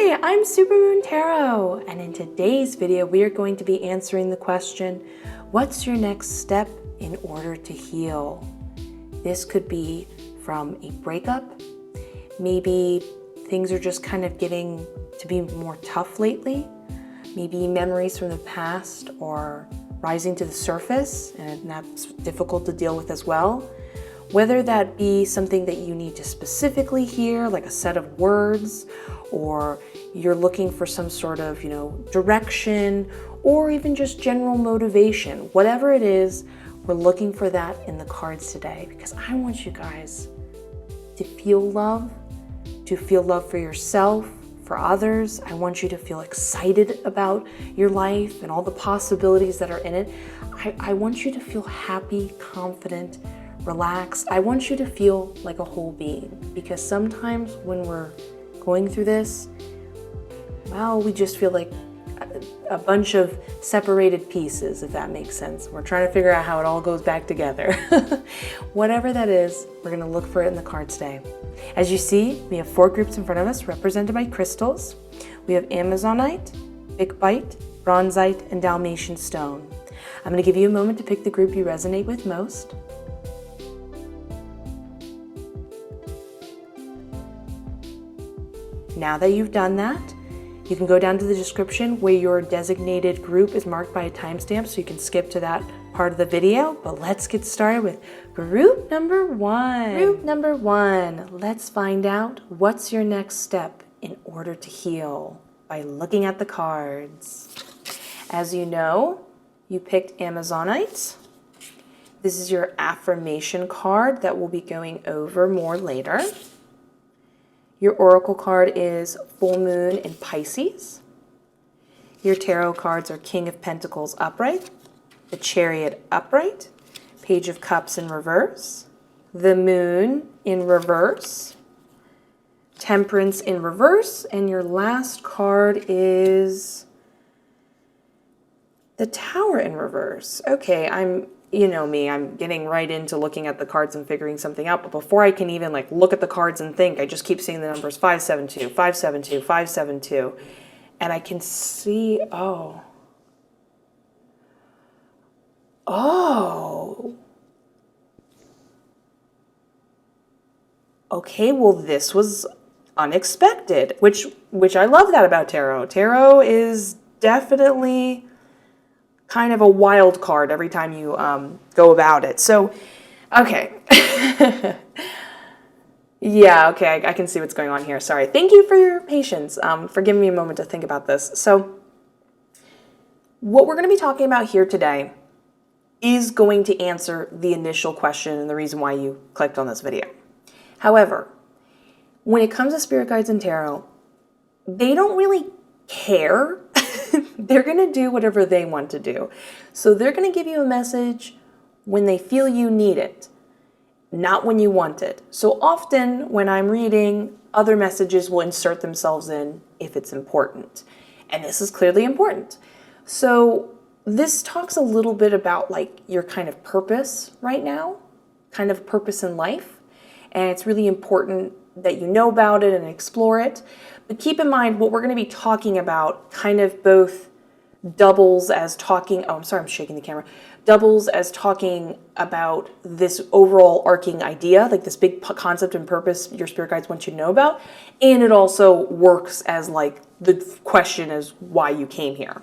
Hi, I'm Supermoon Tarot, and in today's video we are going to be answering the question, what's your next step in order to heal? This could be from a breakup, maybe things are just kind of getting to be more tough lately, maybe memories from the past are rising to the surface and that's difficult to deal with as well. Whether that be something that you need to specifically hear, like a set of words, or you're looking for some sort of, direction, or even just general motivation. Whatever it is, we're looking for that in the cards today because I want you guys to feel love for yourself, for others. I want you to feel excited about your life and all the possibilities that are in it. I want you to feel happy, confident, relaxed. I want you to feel like a whole being because sometimes when we're going through this, well, we just feel like a bunch of separated pieces, if that makes sense. We're trying to figure out how it all goes back together. Whatever that is, we're going to look for it in the cards today. As you see, we have 4 groups in front of us represented by crystals. We have Amazonite, Bigbite, Bronzite, and Dalmatian stone. I'm going to give you a moment to pick the group you resonate with most. Now that you've done that, you can go down to the description where your designated group is marked by a timestamp so you can skip to that part of the video. But let's get started with group number 1. Group number 1, let's find out what's your next step in order to heal by looking at the cards. As you know, you picked Amazonite. This is your affirmation card that we'll be going over more later. Your oracle card is Full Moon in Pisces. Your tarot cards are King of Pentacles upright, the Chariot upright, Page of Cups in reverse, the Moon in reverse, Temperance in reverse, and your last card is the Tower in reverse. Okay, you know me, I'm getting right into looking at the cards and figuring something out, but before I can even look at the cards and think, I just keep seeing the numbers 572, 572, 572, and I can see, okay, well this was unexpected, which I love that about tarot. Tarot is definitely kind of a wild card every time you go about it. So, okay. Yeah, okay, I can see what's going on here. Sorry. Thank you for your patience, for giving me a moment to think about this. So, what we're going to be talking about here today is going to answer the initial question and the reason why you clicked on this video. However, when it comes to spirit guides and tarot, they don't really care. They're going to do whatever they want to do. So they're going to give you a message when they feel you need it, not when you want it. So often when I'm reading, other messages will insert themselves in if it's important. And this is clearly important. So this talks a little bit about your kind of purpose right now, kind of purpose in life. And it's really important that you know about it and explore it. But keep in mind what we're going to be talking about kind of both doubles as talking, I'm shaking the camera, doubles as talking about this overall arcing idea, this big concept and purpose your spirit guides want you to know about, and it also works as the question is why you came here.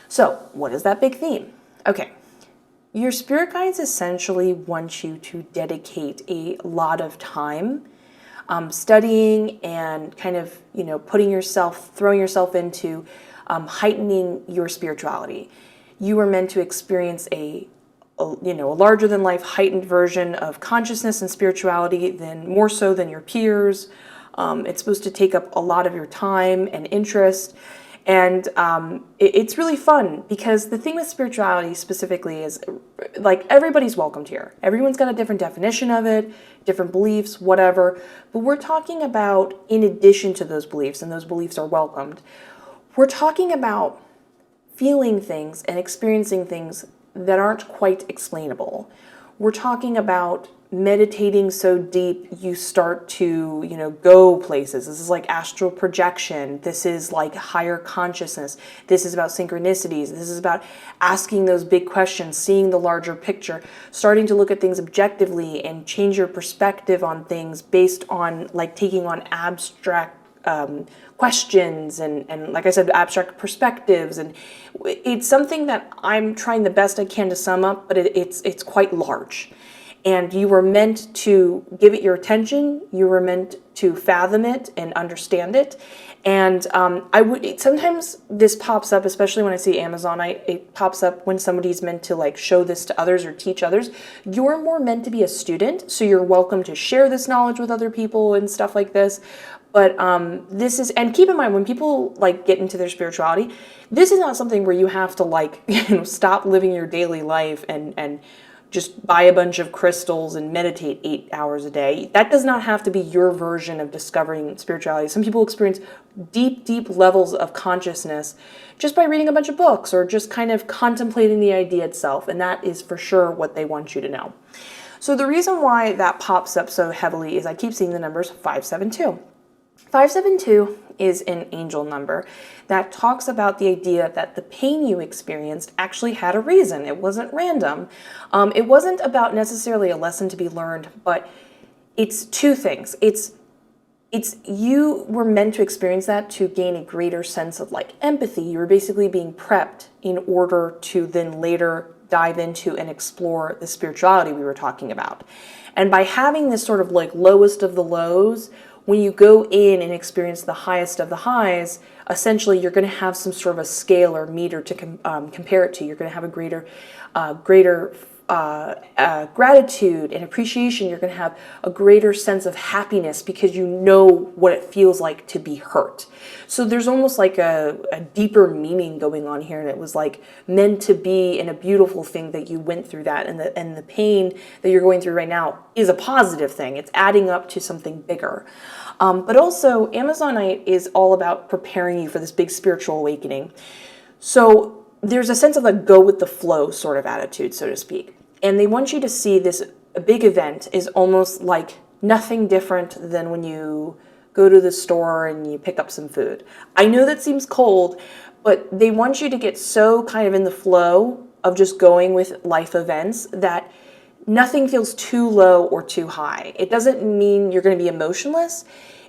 So what is that big theme? Okay, your spirit guides essentially want you to dedicate a lot of time studying and kind of, throwing yourself into heightening your spirituality. You are meant to experience a larger than life heightened version of consciousness and spirituality more so than your peers. It's supposed to take up a lot of your time and interest. And it's really fun because the thing with spirituality specifically is everybody's welcomed here. Everyone's got a different definition of it, different beliefs, whatever. But we're talking about in addition to those beliefs, and those beliefs are welcomed, we're talking about feeling things and experiencing things that aren't quite explainable. We're talking about meditating so deep, you start to, go places. This is like astral projection. This is like higher consciousness. This is about synchronicities. This is about asking those big questions, seeing the larger picture, starting to look at things objectively and change your perspective on things based on like taking on abstract questions and like I said, abstract perspectives. And it's something that I'm trying the best I can to sum up, but it's quite large. And you were meant to give it your attention. You were meant to fathom it and understand it. And sometimes this pops up, especially when I see Amazonite, it pops up when somebody's meant to like show this to others or teach others. You're more meant to be a student, so you're welcome to share this knowledge with other people and stuff like this. But this is, and keep in mind, when people like get into their spirituality, this is not something where you have to like, stop living your daily life and just buy a bunch of crystals and meditate 8 hours a day. That does not have to be your version of discovering spirituality. Some people experience deep, deep levels of consciousness just by reading a bunch of books or just kind of contemplating the idea itself. And that is for sure what they want you to know. So the reason why that pops up so heavily is I keep seeing the numbers 572. 572 is an angel number that talks about the idea that the pain you experienced actually had a reason. It wasn't random. It wasn't about necessarily a lesson to be learned, but it's two things. It's you were meant to experience that to gain a greater sense of like empathy. You were basically being prepped in order to then later dive into and explore the spirituality we were talking about. And by having this sort of like lowest of the lows, when you go in and experience the highest of the highs, essentially you're going to have some sort of a scale or meter to compare it to. You're going to have a greater gratitude and appreciation. You're going to have a greater sense of happiness because you know what it feels like to be hurt. So there's almost like a deeper meaning going on here, and it was like meant to be, and a beautiful thing that you went through that, and the pain that you're going through right now is a positive thing. It's adding up to something bigger. But also, Amazonite is all about preparing you for this big spiritual awakening. So there's a sense of a go with the flow sort of attitude, so to speak. And they want you to see this big event is almost like nothing different than when you go to the store and you pick up some food. I know that seems cold, but they want you to get so kind of in the flow of just going with life events that nothing feels too low or too high. It doesn't mean you're going to be emotionless.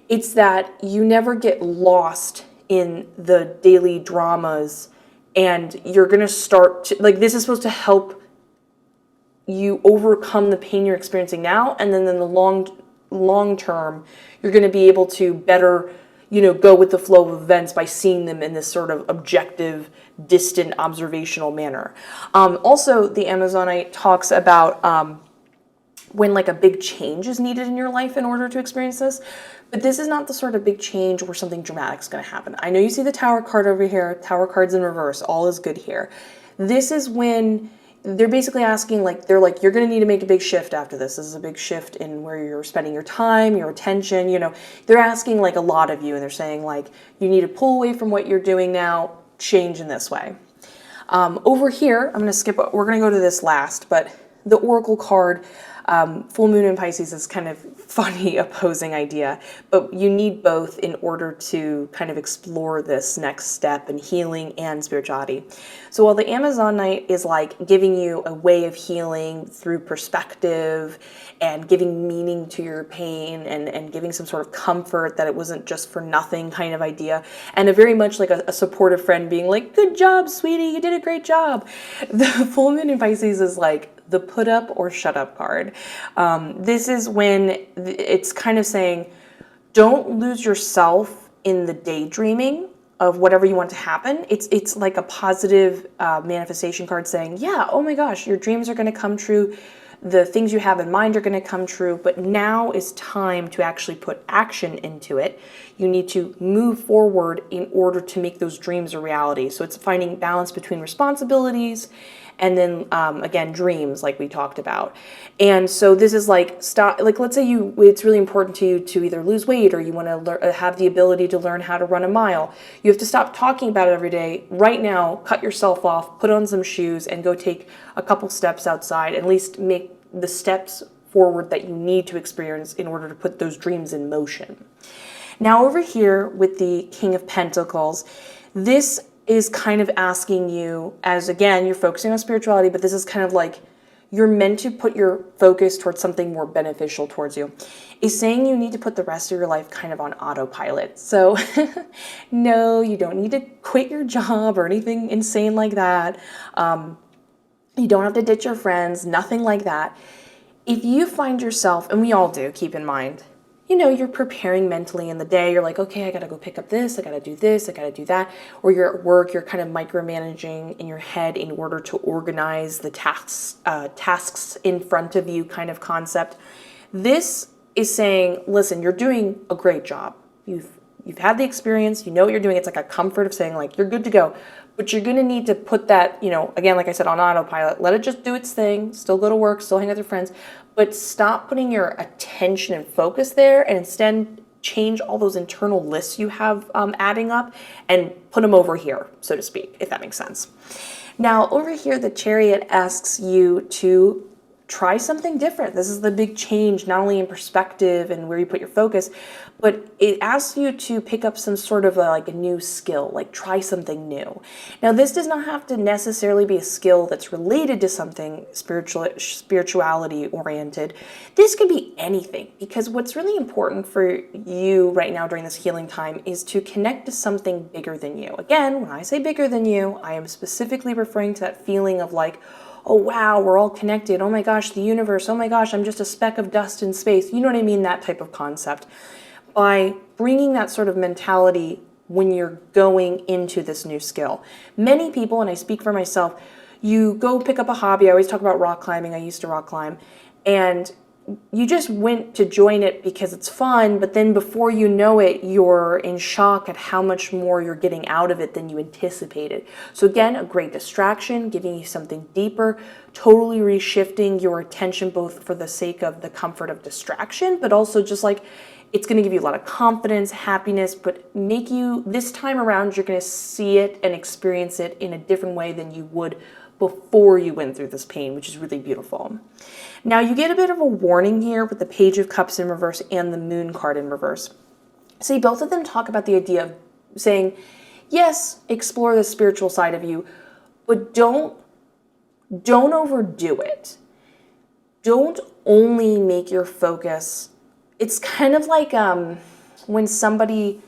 It's that you never get lost in the daily dramas, and you're going to start to, like, this is supposed to help you overcome the pain you're experiencing now, and then in the long term, you're going to be able to better, go with the flow of events by seeing them in this sort of objective, distant, observational manner. Also, the Amazonite talks about when like a big change is needed in your life in order to experience this. But this is not the sort of big change where something dramatic is going to happen. I know you see the Tower card over here, Tower cards in reverse, all is good here. This is when they're basically asking, they're like, you're going to need to make a big shift after this. This is a big shift in where you're spending your time, your attention, They're asking like a lot of you, and they're saying like, you need to pull away from what you're doing now, change in this way. Over here, I'm going to skip, we're going to go to this last, but the Oracle card, full moon in Pisces is kind of funny opposing idea, but you need both in order to kind of explore this next step in healing and spirituality. So while the Amazonite is like giving you a way of healing through perspective and giving meaning to your pain and giving some sort of comfort that it wasn't just for nothing kind of idea, and a very much like a supportive friend being like, good job, sweetie, you did a great job. The full moon in Pisces is like the put up or shut up card. This is when it's kind of saying, don't lose yourself in the daydreaming of whatever you want to happen. It's like a positive manifestation card saying, yeah, oh my gosh, your dreams are going to come true. The things you have in mind are going to come true, but now is time to actually put action into it. You need to move forward in order to make those dreams a reality. So it's finding balance between responsibilities and then, again, dreams, like we talked about. And so this is like, let's say it's really important to you to either lose weight or you want to have the ability to learn how to run a mile. You have to stop talking about it every day. Right now, cut yourself off, put on some shoes, and go take a couple steps outside, at least make the steps forward that you need to experience in order to put those dreams in motion. Now over here with the King of Pentacles, this is kind of asking you, as again, you're focusing on spirituality, but this is kind of like you're meant to put your focus towards something more beneficial towards you. Is saying you need to put the rest of your life kind of on autopilot. So no, you don't need to quit your job or anything insane like that. You don't have to ditch your friends, nothing like that. If you find yourself, and we all do, keep in mind, you're preparing mentally in the day. You're like, okay, I got to go pick up this. I got to do this. I got to do that. Or you're at work. You're kind of micromanaging in your head in order to organize the tasks in front of you kind of concept. This is saying, listen, you're doing a great job. You've had the experience. You know what you're doing. It's like a comfort of saying like, you're good to go. But you're going to need to put that, again, like I said, on autopilot. Let it just do its thing. Still go to work. Still hang out with your friends. But stop putting your attention and focus there, and instead change all those internal lists you have adding up and put them over here, so to speak, if that makes sense. Now, over here, the Chariot asks you to try something different. This is the big change, not only in perspective and where you put your focus, but it asks you to pick up some sort of a new skill, like try something new. Now, this does not have to necessarily be a skill that's related to something spirituality oriented. This could be anything, because what's really important for you right now during this healing time is to connect to something bigger than you. Again, when I say bigger than you, I am specifically referring to that feeling of like, oh, wow, we're all connected. Oh my gosh, the universe. Oh my gosh, I'm just a speck of dust in space. You know what I mean? That type of concept. By bringing that sort of mentality when you're going into this new skill. Many people, and I speak for myself, you go pick up a hobby. I always talk about rock climbing. I used to rock climb. And you just went to join it because it's fun, but then before you know it, you're in shock at how much more you're getting out of it than you anticipated. So again, a great distraction, giving you something deeper, totally reshifting your attention, both for the sake of the comfort of distraction, but also just like, it's going to give you a lot of confidence, happiness, but make you, this time around, you're going to see it and experience it in a different way than you would before you went through this pain, which is really beautiful. Now, you get a bit of a warning here with the Page of Cups in reverse and the Moon card in reverse. See, both of them talk about the idea of saying, yes, explore the spiritual side of you, but don't overdo it. Don't only make your focus. It's kind of like when somebody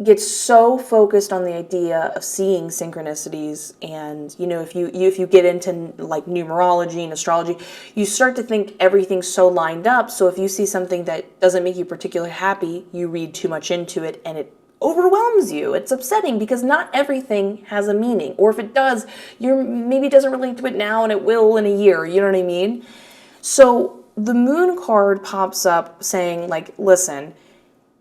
gets so focused on the idea of seeing synchronicities, and if you get into like numerology and astrology, you start to think everything's so lined up. So if you see something that doesn't make you particularly happy, you read too much into it and it overwhelms you. It's upsetting because not everything has a meaning, or if it does, maybe doesn't relate to it now and it will in a year. You know what I mean? So the Moon card pops up saying like, listen,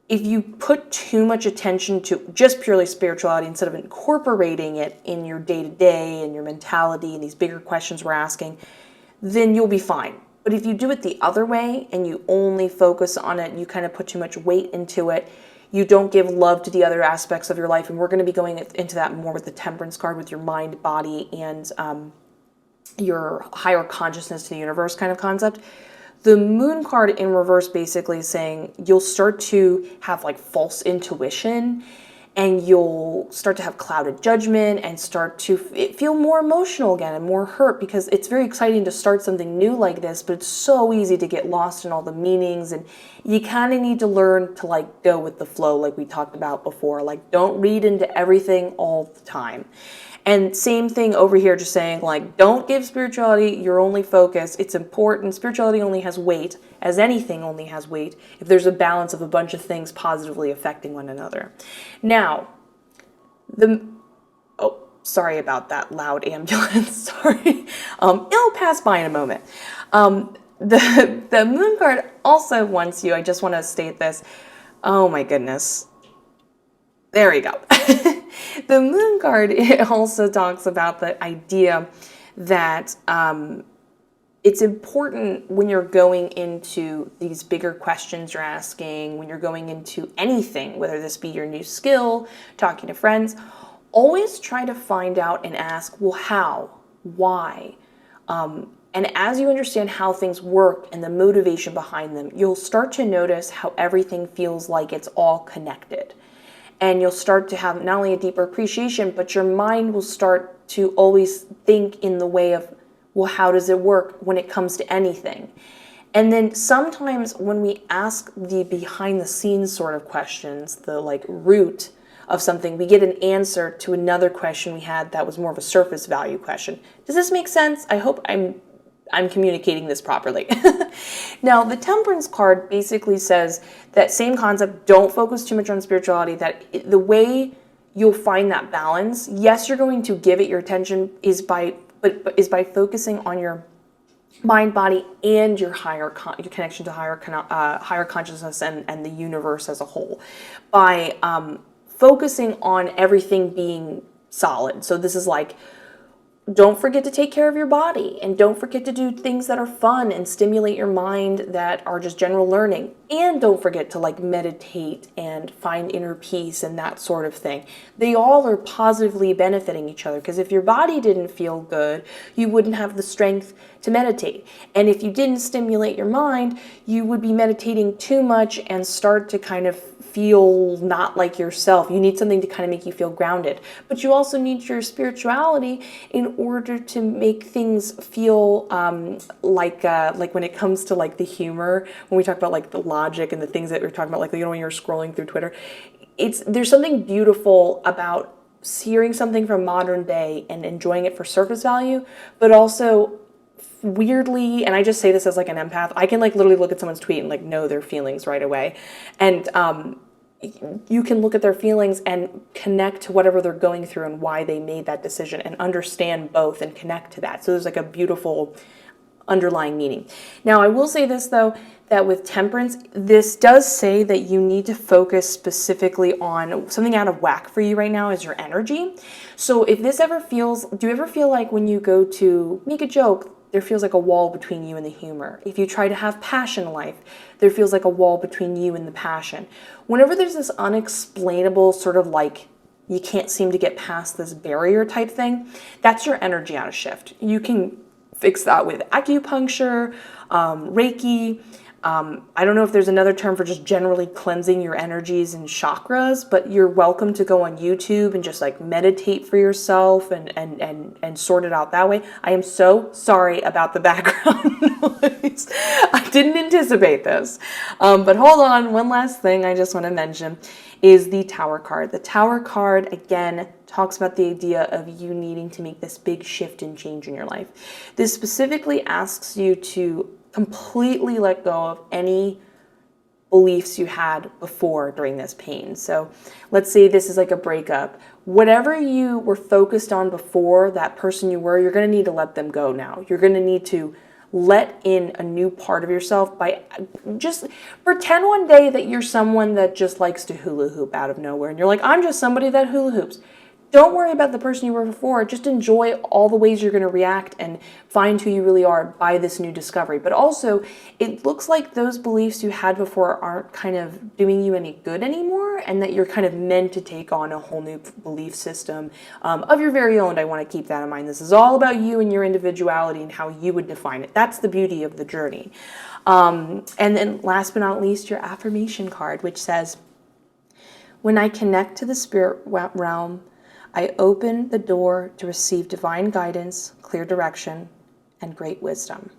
if you put too much attention to just purely spirituality instead of incorporating it in your day-to-day and your mentality and these bigger questions we're asking, then you'll be fine. But if you do it the other way and you only focus on it, you kind of put too much weight into it, you don't give love to the other aspects of your life. And we're going to be going into that more with the Temperance card, with your mind, body, and your higher consciousness to the universe kind of concept. The Moon card in reverse basically is saying you'll start to have like false intuition, and you'll start to have clouded judgment and start to feel more emotional again and more hurt, because it's very exciting to start something new like this, but it's so easy to get lost in all the meanings, and you kind of need to learn to like go with the flow like we talked about before. Like, don't read into everything all the time. And same thing over here, just saying like, don't give spirituality your only focus. It's important. Spirituality only has weight, as anything only has weight, if there's a balance of a bunch of things positively affecting one another. Now, sorry about that loud ambulance. Sorry. It'll pass by in a moment. The Moon card also wants you, I just want to state this. Oh my goodness. There we go. The Moon card, it also talks about the idea that it's important when you're going into these bigger questions you're asking, when you're going into anything, whether this be your new skill, talking to friends, always try to find out and ask, well, how? Why? And as you understand how things work and the motivation behind them, you'll start to notice how everything feels like it's all connected. And you'll start to have not only a deeper appreciation, but your mind will start to always think in the way of, well, how does it work when it comes to anything? And then sometimes when we ask the behind the scenes sort of questions, the like root of something, we get an answer to another question we had that was more of a surface value question. Does this make sense? I hope I'm communicating this properly. Now, the Temperance card basically says that same concept, don't focus too much on spirituality, that the way you'll find that balance, yes, you're going to give it your attention, is by focusing on your mind, body, and your your connection to higher consciousness and the universe as a whole, by focusing on everything being solid. So this is like, don't forget to take care of your body, and don't forget to do things that are fun and stimulate your mind that are just general learning. And don't forget to like meditate and find inner peace and that sort of thing. They all are positively benefiting each other, because if your body didn't feel good, you wouldn't have the strength to meditate. And if you didn't stimulate your mind, you would be meditating too much and start to kind of feel not like yourself. You need something to kind of make you feel grounded. But you also need your spirituality in order to make things feel like when it comes to like the humor, when we talk about like the logic and the things that we're talking about, like, you know, when you're scrolling through Twitter, there's something beautiful about hearing something from modern day and enjoying it for surface value, but also weirdly, and I just say this as like an empath, I can like literally look at someone's tweet and like know their feelings right away. And you can look at their feelings and connect to whatever they're going through and why they made that decision, and understand both and connect to that. So there's like a beautiful underlying meaning. Now, I will say this though, that with Temperance, this does say that you need to focus specifically on something out of whack for you right now is your energy. So if this ever feels, do you ever feel like when you go to make a joke, there feels like a wall between you and the humor? If you try to have passion in life, there feels like a wall between you and the passion. Whenever there's this unexplainable sort of like, you can't seem to get past this barrier type thing, that's your energy out of shift. You can fix that with acupuncture, Reiki. I don't know if there's another term for just generally cleansing your energies and chakras, but you're welcome to go on YouTube and just like meditate for yourself and sort it out that way. I am so sorry about the background noise. I didn't anticipate this. But hold on, one last thing I just want to mention is the Tower card. The Tower card, again, talks about the idea of you needing to make this big shift and change in your life. This specifically asks you to completely let go of any beliefs you had before during this pain. So let's say this is like a breakup. Whatever you were focused on before, that person you were, you're going to need to let them go now. You're going to need to let in a new part of yourself by just pretend one day that you're someone that just likes to hula hoop out of nowhere. And you're like, I'm just somebody that hula hoops. Don't worry about the person you were before. Just enjoy all the ways you're going to react and find who you really are by this new discovery. But also, it looks like those beliefs you had before aren't kind of doing you any good anymore, and that you're kind of meant to take on a whole new belief system of your very own. I want to keep that in mind. This is all about you and your individuality and how you would define it. That's the beauty of the journey. And then last but not least, your affirmation card, which says, when I connect to the spirit realm, I open the door to receive divine guidance, clear direction, and great wisdom.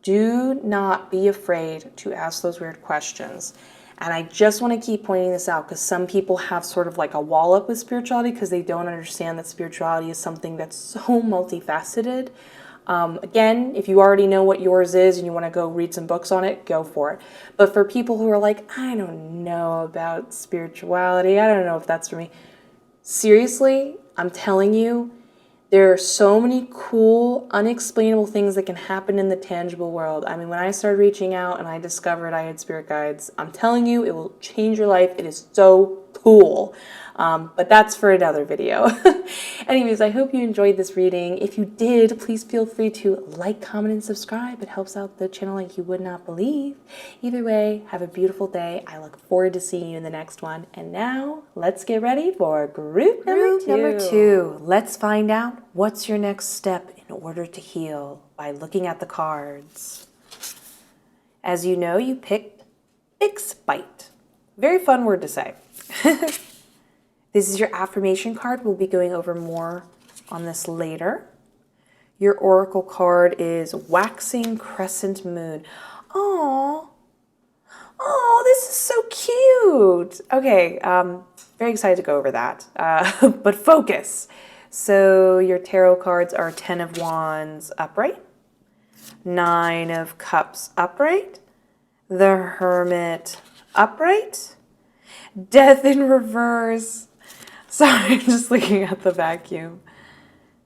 Do not be afraid to ask those weird questions. And I just want to keep pointing this out because some people have sort of like a wall up with spirituality because they don't understand that spirituality is something that's so multifaceted. Again, if you already know what yours is and you want to go read some books on it, go for it. But for people who are like, I don't know about spirituality, I don't know if that's for me. Seriously, I'm telling you, there are so many cool, unexplainable things that can happen in the tangible world. I mean, when I started reaching out and I discovered I had spirit guides, I'm telling you, it will change your life. It is so cool. But that's for another video. Anyways, I hope you enjoyed this reading. If you did, please feel free to like, comment, and subscribe. It helps out the channel like you would not believe. Either way, have a beautiful day. I look forward to seeing you in the next one. And now, let's get ready for group number two. Let's find out what's your next step in in order to heal by looking at the cards. As you know, you picked Bite. Very fun word to say. This is your affirmation card. We'll be going over more on this later. Your oracle card is Waxing Crescent Moon. Oh, this is so cute. Okay, very excited to go over that. But focus. So your tarot cards are 10 of Wands upright, 9 of Cups upright, the Hermit upright, Death in reverse. Sorry, I'm just looking at the vacuum.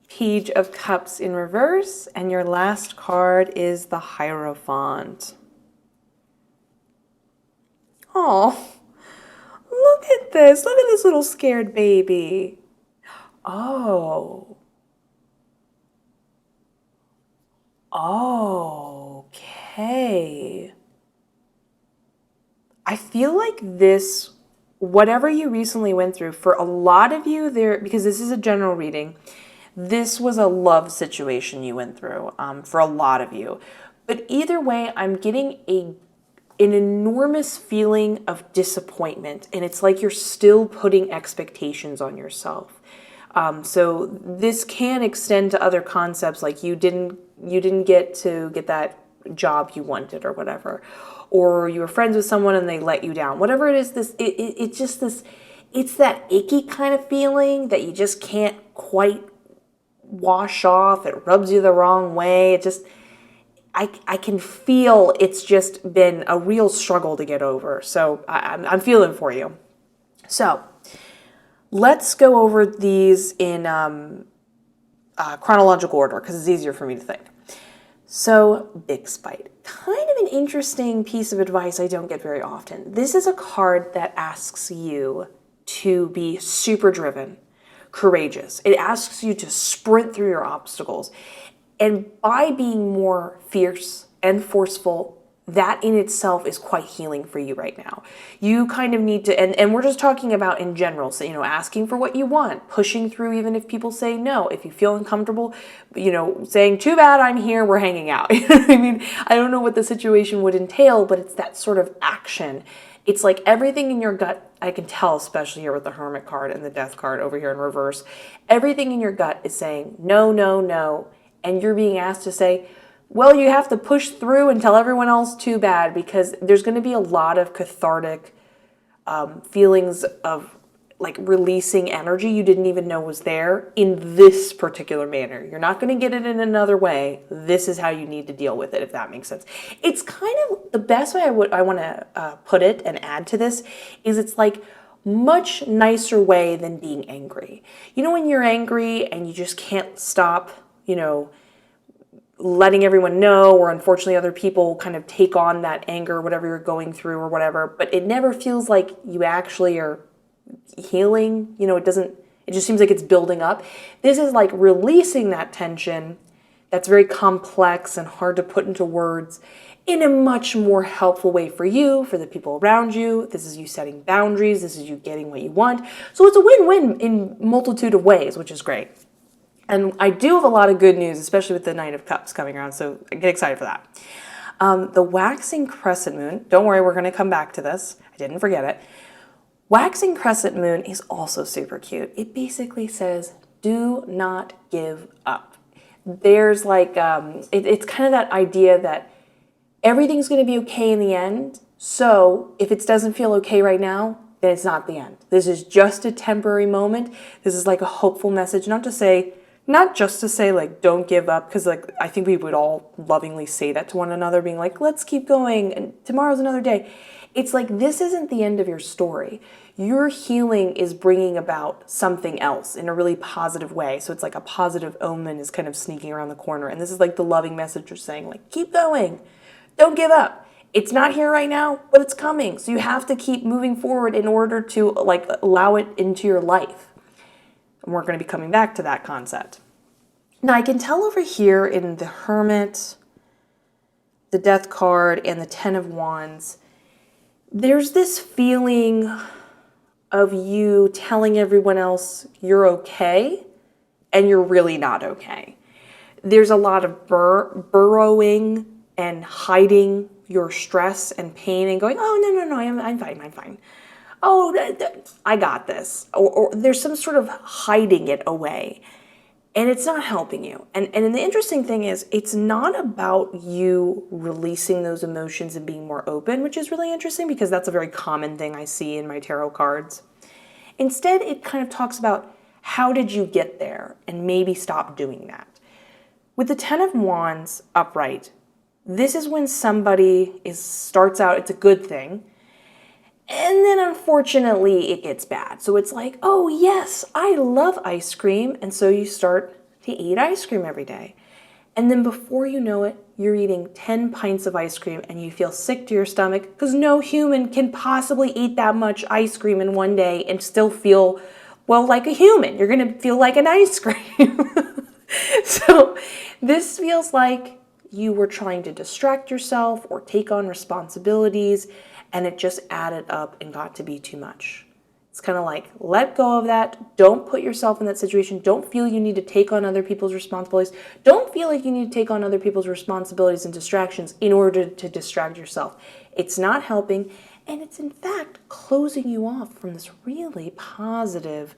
Page of Cups in reverse, and your last card is the Hierophant. Oh, look at this. Look at this little scared baby. Oh. Okay. I feel like this, whatever you recently went through, for a lot of you there, because this is a general reading, this was a love situation you went through for a lot of you. But either way, I'm getting an enormous feeling of disappointment, and it's like you're still putting expectations on yourself. So this can extend to other concepts, like you didn't get to get that job you wanted or whatever, or you were friends with someone and they let you down. Whatever it is, it's just this, it's that icky kind of feeling that you just can't quite wash off. It rubs you the wrong way. It just, I can feel it's just been a real struggle to get over. So I'm feeling for you. So let's go over these in chronological order because it's easier for me to think. So Big Spite, kind of an interesting piece of advice I don't get very often. This is a card that asks you to be super driven, courageous. It asks you to sprint through your obstacles. And by being more fierce and forceful, that in itself is quite healing for you right now. You kind of need to, and we're just talking about in general, so, asking for what you want, pushing through even if people say no, if you feel uncomfortable, saying, too bad, I'm here, we're hanging out. You know what I mean? I don't know what the situation would entail, but it's that sort of action. It's like everything in your gut, I can tell, especially here with the Hermit card and the Death card over here in reverse, everything in your gut is saying, no, no, no, and you're being asked to say, well, you have to push through and tell everyone else too bad, because there's going to be a lot of cathartic feelings of like releasing energy you didn't even know was there in this particular manner. You're not going to get it in another way. This is how you need to deal with it, if that makes sense. It's kind of the best way I want to put it and add to this is it's like much nicer way than being angry. When you're angry and you just can't stop, letting everyone know, or unfortunately other people kind of take on that anger, whatever you're going through or whatever, but it never feels like you actually are healing. It just seems like it's building up. This is like releasing that tension that's very complex and hard to put into words in a much more helpful way for you, for the people around you. This is you setting boundaries. This is you getting what you want. So it's a win-win in multitude of ways, which is great. And I do have a lot of good news, especially with the Knight of Cups coming around, so get excited for that. The Waxing Crescent Moon, don't worry, we're going to come back to this. I didn't forget it. Waxing Crescent Moon is also super cute. It basically says, do not give up. There's like, it's kind of that idea that everything's going to be okay in the end, so if it doesn't feel okay right now, then it's not the end. This is just a temporary moment. This is like a hopeful message, not just to say like don't give up, because like I think we would all lovingly say that to one another, being like, let's keep going and tomorrow's another day. It's like this isn't the end of your story. Your healing is bringing about something else in a really positive way. So it's like a positive omen is kind of sneaking around the corner, and this is like the loving message you're saying, like, keep going, don't give up. It's not here right now, but it's coming. So you have to keep moving forward in order to like allow it into your life. And we're going to be coming back to that concept. Now, I can tell over here in the Hermit, the Death card, and the Ten of Wands, there's this feeling of you telling everyone else you're okay, and you're really not okay. There's a lot of burrowing and hiding your stress and pain and going, oh, no, I'm fine. Oh, I got this. Or there's some sort of hiding it away. And it's not helping you. And the interesting thing is, it's not about you releasing those emotions and being more open, which is really interesting because that's a very common thing I see in my tarot cards. Instead, it kind of talks about how did you get there and maybe stop doing that. With the Ten of Wands upright, this is when somebody starts out, it's a good thing, and then unfortunately it gets bad. So it's like, oh yes, I love ice cream, and so you start to eat ice cream every day. And then before you know it, you're eating 10 pints of ice cream and you feel sick to your stomach because no human can possibly eat that much ice cream in one day and still feel, well, like a human. You're going to feel like an ice cream. So this feels like you were trying to distract yourself or take on responsibilities, and it just added up and got to be too much. It's kind of like, let go of that. Don't put yourself in that situation. Don't feel you need to take on other people's responsibilities. Don't feel like you need to take on other people's responsibilities and distractions in order to distract yourself. It's not helping, and it's in fact closing you off from this really positive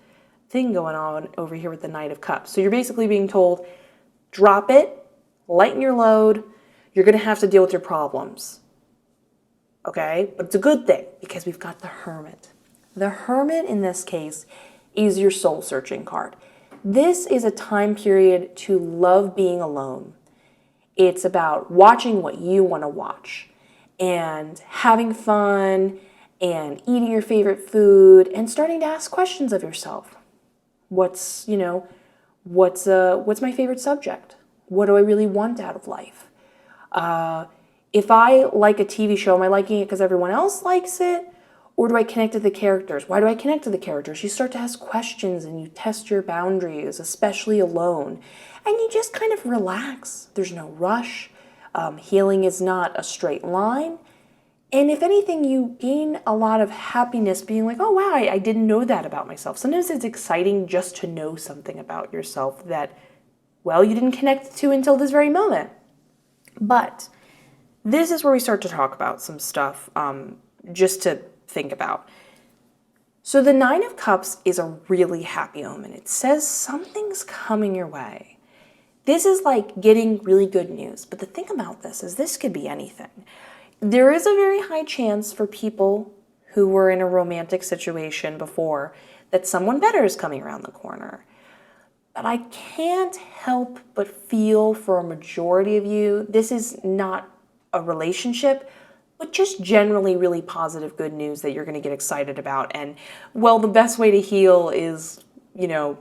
thing going on over here with the Knight of Cups. So you're basically being told, drop it, lighten your load, you're going to have to deal with your problems. Okay? But it's a good thing because we've got the Hermit. The Hermit in this case is your soul-searching card. This is a time period to love being alone. It's about watching what you want to watch and having fun and eating your favorite food and starting to ask questions of yourself. What's my favorite subject? What do I really want out of life? If I like a TV show, am I liking it because everyone else likes it? Or do I connect to the characters? Why do I connect to the characters? You start to ask questions and you test your boundaries, especially alone. And you just kind of relax. There's no rush. Healing is not a straight line. And if anything, you gain a lot of happiness being like, oh, wow, I didn't know that about myself. Sometimes it's exciting just to know something about yourself that, well, you didn't connect to until this very moment. But this is where we start to talk about some stuff just to think about. So the Nine of Cups is a really happy omen. It says something's coming your way. This is like getting really good news. But the thing about this is this could be anything. There is a very high chance for people who were in a romantic situation before that someone better is coming around the corner. But I can't help but feel for a majority of you, this is not a relationship, but just generally really positive good news that you're going to get excited about. And, well, the best way to heal is,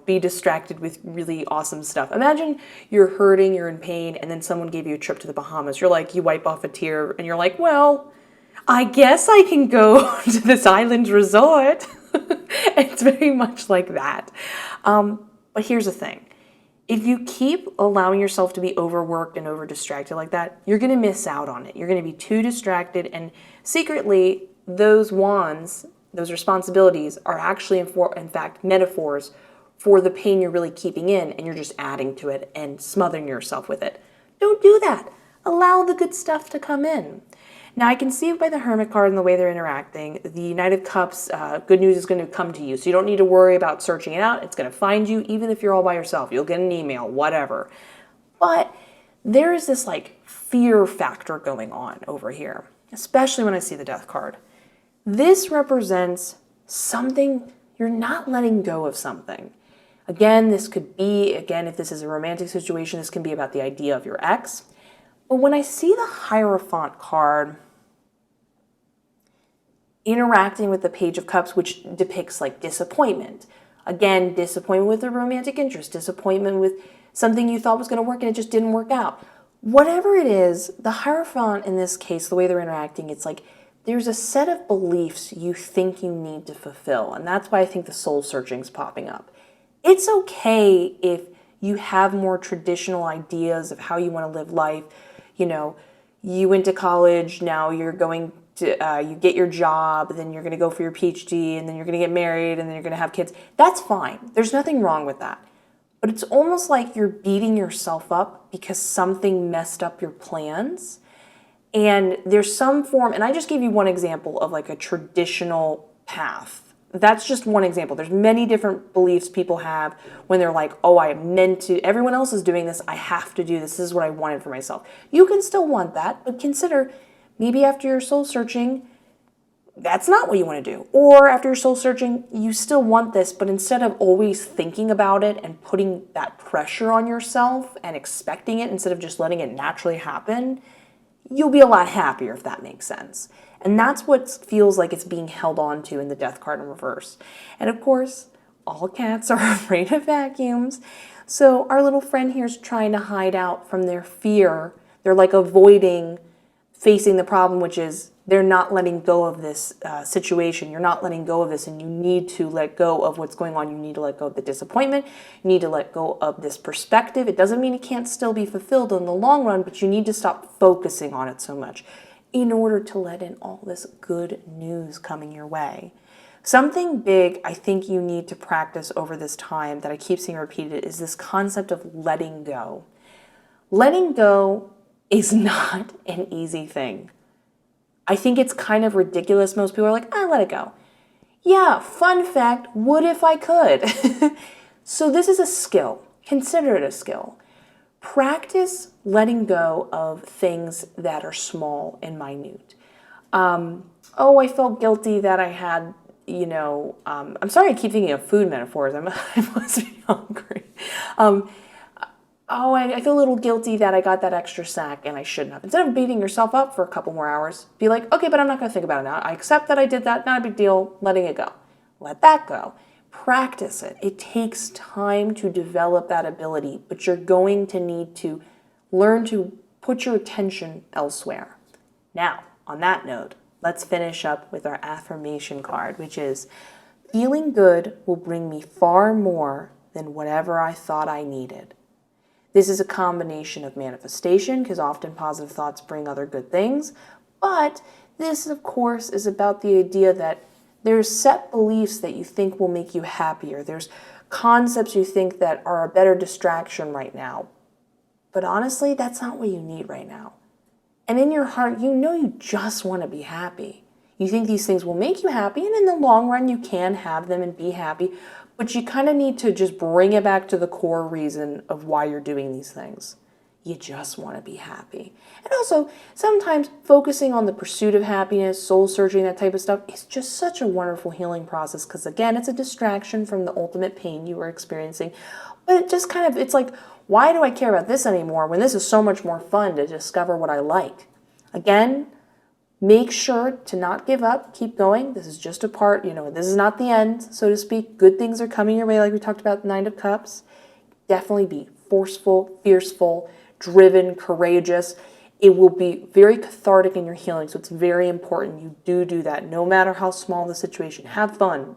be distracted with really awesome stuff. Imagine you're hurting, you're in pain, and then someone gave you a trip to the Bahamas. You're like, you wipe off a tear, and you're like, well, I guess I can go to this island resort. It's very much like that. But here's the thing. If you keep allowing yourself to be overworked and over-distracted like that, you're going to miss out on it. You're going to be too distracted, and secretly, those wands, those responsibilities are actually, in fact, metaphors for the pain you're really keeping in, and you're just adding to it and smothering yourself with it. Don't do that. Allow the good stuff to come in. Now, I can see by the Hermit card and the way they're interacting, the Knight of Cups, good news is going to come to you. So you don't need to worry about searching it out. It's going to find you, even if you're all by yourself. You'll get an email, whatever. But there is this fear factor going on over here, especially when I see the Death card. This represents something, you're not letting go of something. Again, this could be, if this is a romantic situation, this can be about the idea of your ex. But when I see the Hierophant card interacting with the Page of Cups, which depicts disappointment. Again, disappointment with a romantic interest, disappointment with something you thought was going to work and it just didn't work out. Whatever it is, the Hierophant in this case, the way they're interacting, it's like there's a set of beliefs you think you need to fulfill. And that's why I think the soul searching is popping up. It's okay if you have more traditional ideas of how you want to live life. You went to college, now you're going to, you get your job, then you're going to go for your PhD, and then you're going to get married, and then you're going to have kids. That's fine. There's nothing wrong with that. but it's almost like you're beating yourself up because something messed up your plans. And there's some form, and I just gave you one example of like a traditional path. That's just one example. There's many different beliefs people have when they're like, oh, I meant to, everyone else is doing this, I have to do this. This is what I wanted for myself. You can still want that, but consider maybe after your soul searching, that's not what you want to do. Or after your soul searching, you still want this, but instead of always thinking about it and putting that pressure on yourself and expecting it instead of just letting it naturally happen, you'll be a lot happier, if that makes sense. And that's what feels like it's being held on to in the death card in reverse. And of course, all cats are afraid of vacuums. So our little friend here is trying to hide out from their fear. They're like avoiding facing the problem, which is they're not letting go of this situation. You're not letting go of this, and you need to let go of what's going on. You need to let go of the disappointment. You need to let go of this perspective. It doesn't mean it can't still be fulfilled in the long run, but you need to stop focusing on it so much in order to let in all this good news coming your way. Something big I think you need to practice over this time that I keep seeing repeated is this concept of letting go. Letting go is not an easy thing. I think it's kind of ridiculous. Most people are like, let it go. Yeah, fun fact, what if I could? So this is a skill. Consider it a skill. Practice letting go of things that are small and minute. I felt guilty that I had, I'm sorry I keep thinking of food metaphors. I must be hungry. I feel a little guilty that I got that extra snack and I shouldn't have. Instead of beating yourself up for a couple more hours, be like, okay, but I'm not going to think about it now. I accept that I did that. Not a big deal. Letting it go. Let that go. Practice it. It takes time to develop that ability, but you're going to need to learn to put your attention elsewhere. Now, on that note, let's finish up with our affirmation card, which is, feeling good will bring me far more than whatever I thought I needed. This is a combination of manifestation, because often positive thoughts bring other good things, but this, of course, is about the idea that there's set beliefs that you think will make you happier. There's concepts you think that are a better distraction right now. But honestly, that's not what you need right now. And in your heart, you know you just want to be happy. You think these things will make you happy, and in the long run, you can have them and be happy. But you kind of need to just bring it back to the core reason of why you're doing these things. You just want to be happy. And also, sometimes focusing on the pursuit of happiness, soul searching, that type of stuff, is just such a wonderful healing process because, again, it's a distraction from the ultimate pain you were experiencing. But it just kind of, it's like, why do I care about this anymore when this is so much more fun to discover what I like? Again, make sure to not give up. Keep going. This is just a part, this is not the end, so to speak. Good things are coming your way, like we talked about, the Nine of Cups. Definitely be forceful, fierceful, driven, courageous. It will be very cathartic in your healing, so it's very important you do that, no matter how small the situation. Have fun.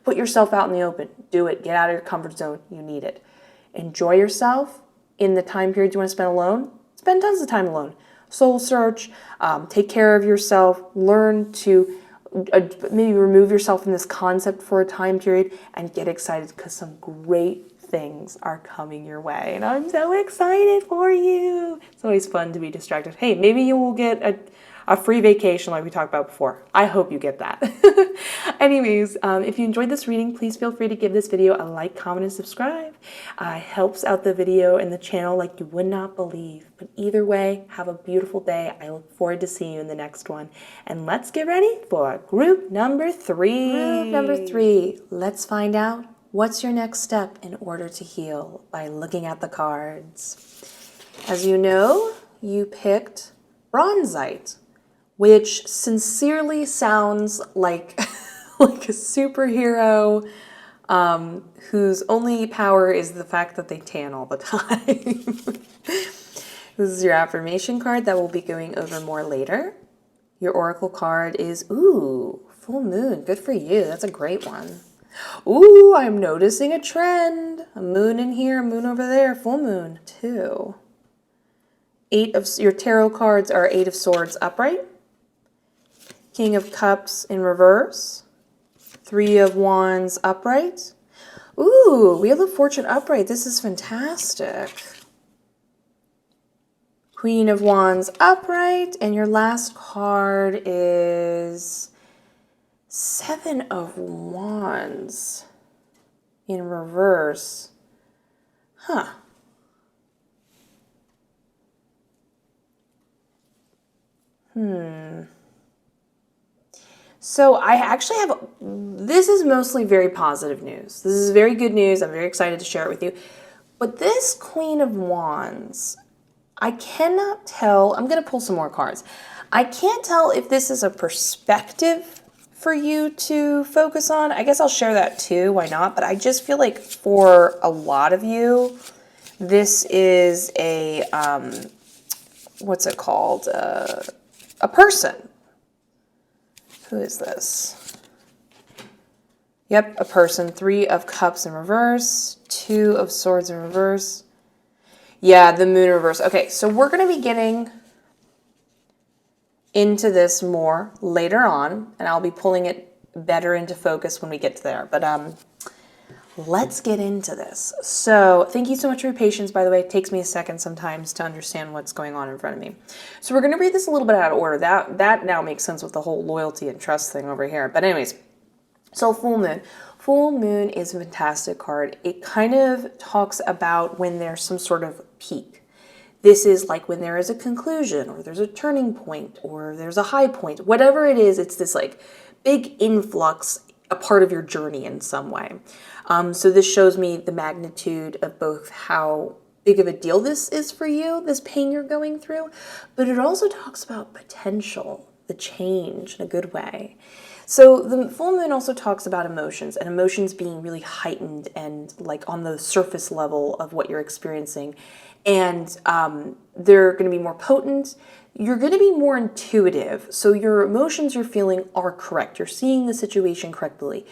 Put yourself out in the open. Do it. Get out of your comfort zone. You need it. Enjoy yourself in the time periods you want to spend alone. Spend tons of time alone. Soul search, take care of yourself, learn to maybe remove yourself from this concept for a time period and get excited because some great things are coming your way. And I'm so excited for you. It's always fun to be distracted. Hey, maybe you will get a free vacation like we talked about before. I hope you get that. Anyways, if you enjoyed this reading, please feel free to give this video a like, comment, and subscribe. It helps out the video and the channel like you would not believe. But either way, have a beautiful day. I look forward to seeing you in the next one. And let's get ready for group number 3. Group number 3. Let's find out what's your next step in order to heal by looking at the cards. As you know, you picked Bronzite, which sincerely sounds like, like a superhero whose only power is the fact that they tan all the time. This is your affirmation card that we'll be going over more later. Your oracle card is, full moon. Good for you. That's a great one. I'm noticing a trend. A moon in here, a moon over there, full moon too. Your tarot cards are 8 of Swords upright, King of Cups in reverse, 3 of Wands upright, Ooh, Wheel of Fortune upright. This is fantastic. Queen of Wands upright. And your last card is Seven of Wands in reverse. Huh. So I actually have, this is mostly very positive news. This is very good news. I'm very excited to share it with you. But this Queen of Wands, I cannot tell, I'm going to pull some more cards. I can't tell if this is a perspective for you to focus on. I guess I'll share that too, why not? But I just feel like for a lot of you, this is a, what's it called? A person. Who is this? Yep, a person. 3 of Cups in reverse, 2 of Swords in reverse. Yeah, the Moon in reverse. Okay, so we're going to be getting into this more later on, and I'll be pulling it better into focus when we get to there. But let's get into this. So thank you so much for your patience, by the way. It takes me a second sometimes to understand what's going on in front of me. So we're going to read this a little bit out of order. That now makes sense with the whole loyalty and trust thing over here. But anyways, so Full Moon. Full Moon is a fantastic card. It kind of talks about when there's some sort of peak. This is like when there is a conclusion, or there's a turning point, or there's a high point. Whatever it is, it's this like big influx, a part of your journey in some way. So this shows me the magnitude of both how big of a deal this is for you, this pain you're going through, but it also talks about potential, the change in a good way. So the full moon also talks about emotions, and emotions being really heightened and like on the surface level of what you're experiencing. And they're going to be more potent. You're going to be more intuitive. So your emotions you're feeling are correct. You're seeing the situation correctly.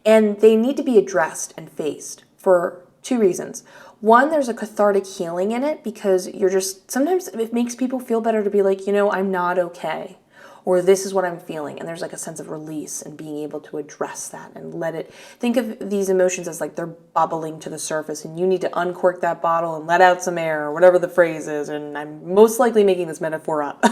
And they need to be addressed and faced for 2 reasons. One, there's a cathartic healing in it because you're just, sometimes it makes people feel better to be like, you know, I'm not okay. Or this is what I'm feeling. And there's like a sense of release and being able to address that and let it, think of these emotions as like they're bubbling to the surface and you need to uncork that bottle and let out some air or whatever the phrase is. And I'm most likely making this metaphor up.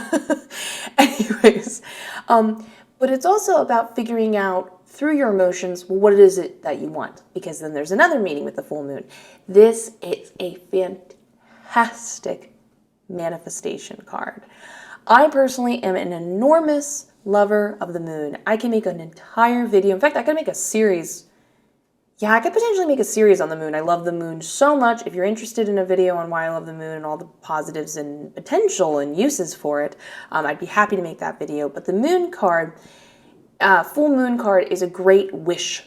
Anyways, but it's also about figuring out through your emotions, what is it that you want? Because then there's another meaning with the full moon. This is a fantastic manifestation card. I personally am an enormous lover of the moon. I can make an entire video. In fact, I could make a series. Yeah, I could potentially make a series on the moon. I love the moon so much. If you're interested in a video on why I love the moon and all the positives and potential and uses for it, I'd be happy to make that video. But the moon card, full moon card, is a great wish